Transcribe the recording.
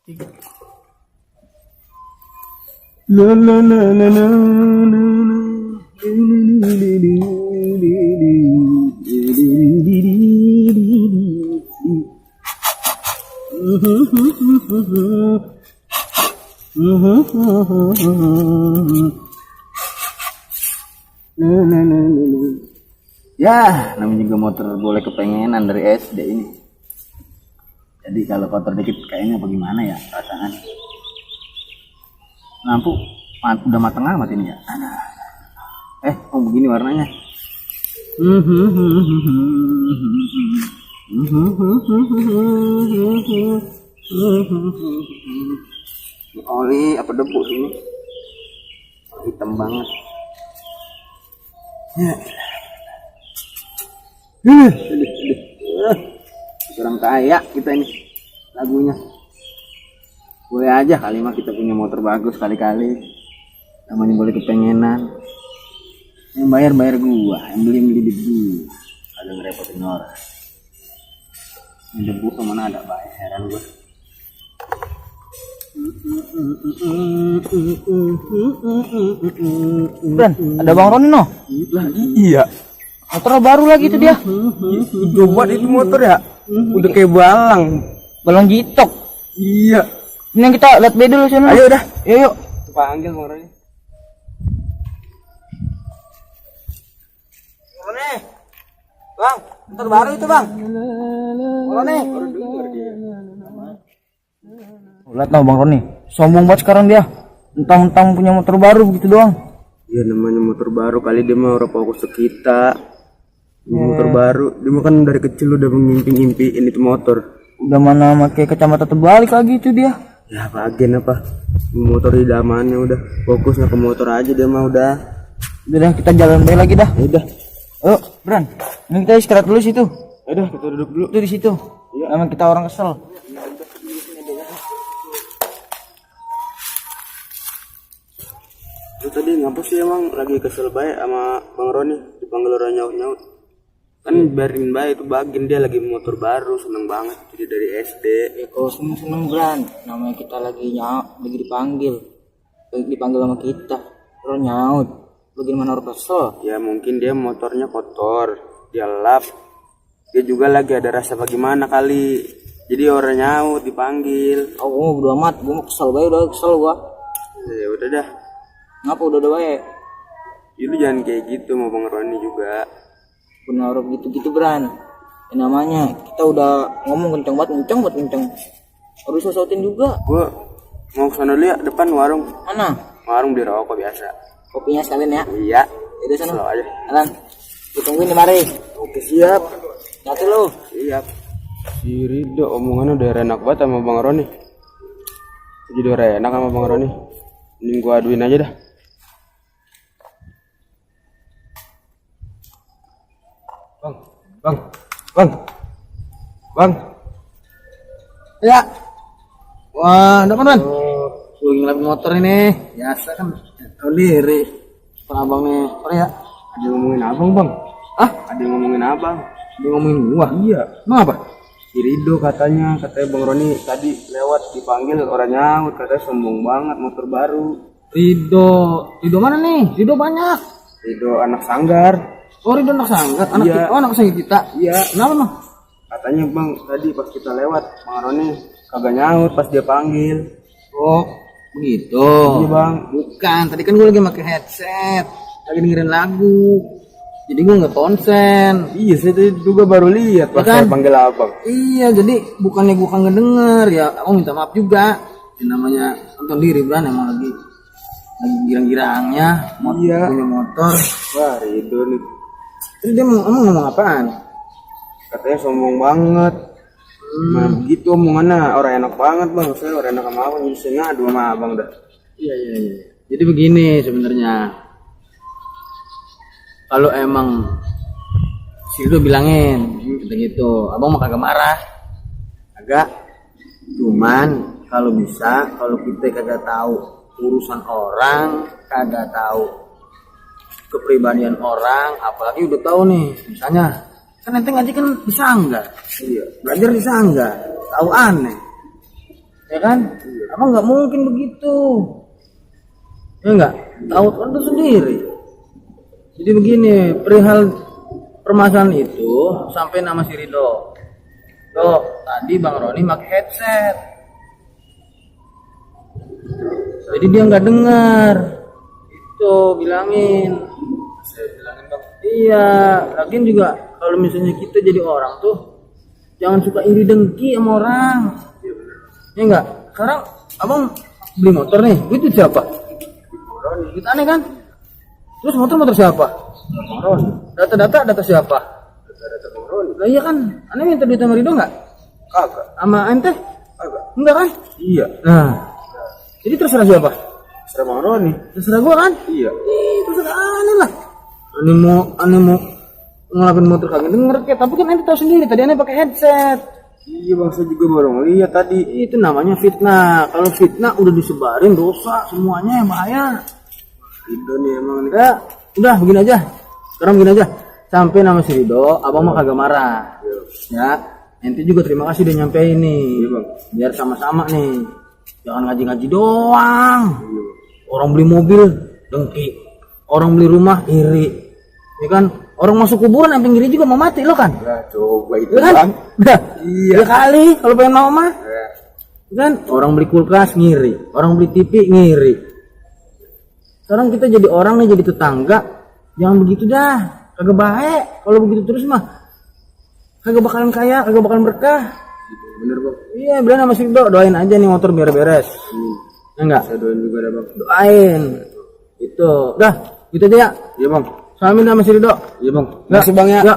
La la la la la la. Ya, namanya juga motor boleh kepengenan dari SD ini. Jadi kalau kotor dikit kayaknya bagaimana ya perasaan. Lampu udah mateng amat ini ya. Oh begini warnanya. Ini oli apa debu ini? Hitam banget. Ya. Kurang kaya kita ini lagunya. Boleh aja kali mah kita punya motor bagus kali-kali. Namanya boleh kepengenan. Yang bayar gua, yang beli di gua. Ada ngerepotin orang. Ini debu kemana ada bayaran gua. Ben, ada Bang Roni no? Lah iya. Motor baru lagi itu dia. Coba itu motor ya. Udah kayak Balang jitok. Iya. Ini yang kita lihat dulu sana. Ayo dah. Yuk. Panggil Bang Roni. Roni. Bang, motor baru itu, Bang. Roni. Lihat no Bang Roni. Sombong banget sekarang dia. Mentang-mentang punya motor baru begitu doang. Ya namanya motor baru kali dia mah orang fokus ke kita. Motor baru, dia mah kan dari kecil udah ngimpi-ngimpiin itu motor. Udah mana pakai kacamata terbalik lagi itu dia. Ya bagian apa? Motor idamannya udah fokusnya ke motor aja dia mah udah. Udah kita jalan balik lagi dah. Ya udah. Ayo, Bran. Ini kita istirahat dulu situ. Udah kita duduk dulu. Itu di situ. Iya. Emang kita orang kesel. Lu tadi ngapa sih emang lagi kesel baik sama Bang Roni dipanggil orang nyaut-nyaut? Kan biarin baik itu bagian dia lagi motor baru seneng banget jadi dari SD. Kalau seneng-seneng Bran, namanya kita lagi lagi dipanggil sama kita. Terus nyaut. Bagaimana orang kesel? Ya mungkin dia motornya kotor, dia lap. Dia juga lagi ada rasa bagaimana kali. Jadi orang nyaut dipanggil. Oh, gua bodo amat, gua mau kesel bae udah kesel gua. Ya udah dah. Ngapa udah bae? Itu jangan kayak gitu mau Bang Roni juga. Benar gitu-gitu Bran. Ya, namanya kita udah ngomong kenceng banget. Harus sautin juga. Gua mau ke sana dulu ya, depan warung. Mana? Warung di rokok biasa. Kopinya sekalian ya. Iya. Udah sana. Slow aja. Alan. Ditungguin di mari. Oke siap. Jatuh lu. Siap. Si Rido omongannya udah enak banget sama Bang Roni. Jadi udah enak sama Bang Roni. Ini gua aduin aja dah. Bang. Ya. Wah, ada kan? Gue lagi ngelapin motor ini. Biasa kan. Tahu diri. Abang nih. Oh ya. Ada yang ngomongin abang Bang. Ada yang ngomongin abang. Dia ngomongin gua. Iya. Emang apa? Si Rido katanya Bang Roni tadi lewat dipanggil orang nyaut, katanya sombong banget motor baru. Rido mana nih? Rido banyak. Rido anak sanggar. Oh, Rido anak sanggar. Iya. Anak sanggar kita. Iya. Kenapa mah? Katanya Bang tadi pas kita lewat Bang Roni kagak nyaut pas dia panggil. Oh, begitu. Iya Bang. Bukan, tadi kan gue lagi pakai headset, lagi dengerin lagu. Jadi gue nggak konsen. Iya saya tadi juga baru lihat pas kan? saya panggil abang. Iya, jadi bukannya gue kangen denger ya. Aku minta maaf juga. Yang namanya nonton diri Bran emang lagi girang-girangnya Iya. punya motor. Wah Rido nih. Terus dia emang ngomong apaan? Katanya sombong banget. Nah begitu omongannya orang enak banget Bang. Saya orang enak sama abang jadi saya ngadu sama abang dah. Iya. Jadi begini sebenarnya. Kalau emang si Rido bilangin gitu, abang mah kagak marah. Agak. Cuman kalau bisa, kalau kita kagak tahu urusan orang, kagak tahu kepribadian orang, apalagi udah tahu nih, misalnya kan ente ngaji kan di sanggar. Iya. Belajar di sanggar, tahu aneh. ya kan? Abang nggak mungkin begitu, ya nggak? Tahu kan tuh sendiri. Jadi begini, perihal permasalahan itu sampai nama si Rido. Tuh, tadi Bang Roni pakai headset. Jadi dia nggak dengar. Itu bilangin. Saya bilangin Bang. Iya, lagian juga kalau misalnya kita jadi orang tuh jangan suka iri dengki sama orang. Iya benar. Ya enggak? Sekarang abang beli motor nih, itu siapa? Itu aneh kan? Terus motor siapa? Data siapa? Data Bang Roni. Lah iya kan, aneh minta duit sama Rido enggak? Kagak. Sama ente? Kagak. Enggak kan? Iya. Nah, jadi terserah siapa? Serah Bang Roni. Terserah gua kan? Iya. Terserah aneh lah. Aneh mau ngelakuin motor kagak denger kayak, tapi kan ente tahu sendiri tadi aneh pakai headset. Iya Bang, saya juga baru ngeliat tadi. Itu namanya fitnah. Kalau fitnah udah disebarin dosa semuanya yang bahaya. Rido nih emang nih. Ya, udah begini aja. Sekarang begini aja. Sampai nama si Rido, abang mah kagak marah. Ya, ente juga terima kasih udah nyampein nih. Iya Bang. Biar sama-sama nih. Jangan ngaji-ngaji doang. Iya Bang. Orang beli mobil dengki. Orang beli rumah iri. Ya kan? Orang masuk kuburan sampai ngiri juga mau mati lo kan? Nah, coba itu Ya kan? Bang. Udah. Iya. Ya kali kalau pengen mau mah. Ya. Kan orang beli kulkas ngiri, orang beli TV ngiri. Sekarang kita jadi orang nih, jadi tetangga, jangan begitu dah, kagak baik. Kalau begitu terus mah kagak bakalan kaya, kagak bakalan berkah. Bener Bang. Iya, bilang sama si Rido, doain aja nih motor biar beres. Ya enggak? Saya doain juga dah Bang. Doain. Itu. Dah, gitu aja ya. Iya Bang. Salamin sama si Rido. Iya Bang. Nggak? Makasih Bang ya. Ya.